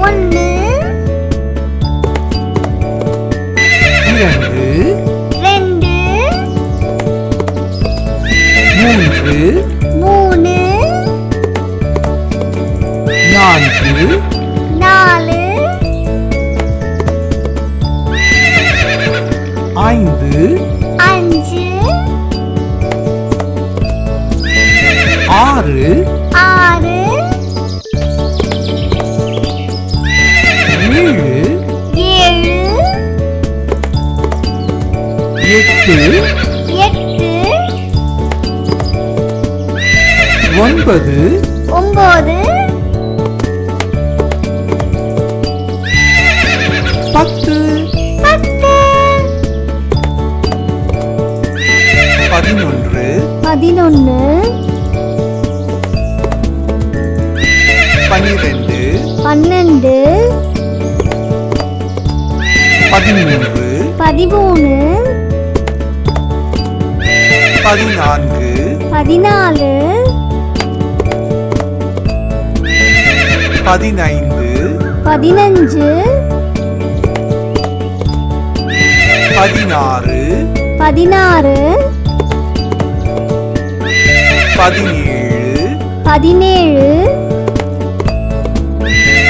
ஒன்று, இரண்டு, ரெண்டு, மூன்று, மூணு, நான்கு, நாலு, ஐந்து, அஞ்சு, ஆறு, ஆறு, ஏழு, ஏழு, எட்டு, எட்டு, ஒன்பது, ஒன்பது, பத்து, பத்து, 11, 11, 12, 12, 13, 13, 14, 14, 15, 15, 16, 16, 17,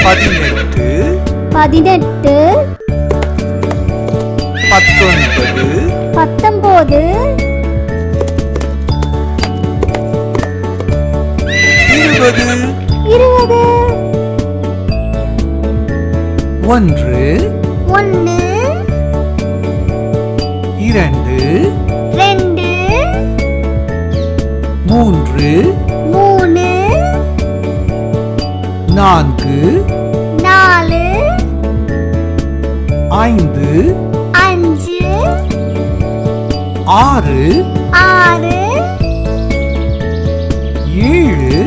17, 18, 18, 19, 19, 20, 20, ஒன்று, 1, இரண்டு, 2, மூன்று, 3, நான்கு, 4, ஐந்து, 5, ஆறு, 6, ஏழு,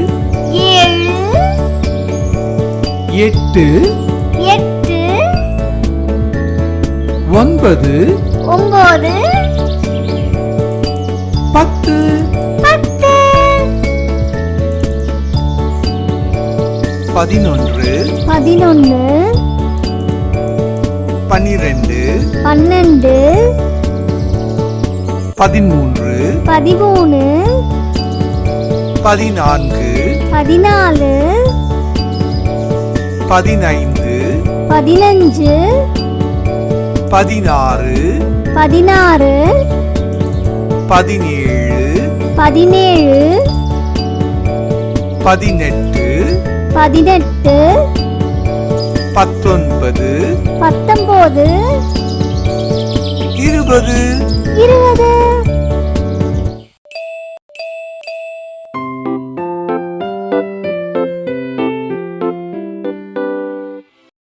7, எட்டு, 8, ஒன்பது, 9, பத்து, 10, 11, 11, 12, 12, 13, 13, 14, 14, 15, 15, 16, 16, 17, 17, 18, 18, 19, 19, 20, 20.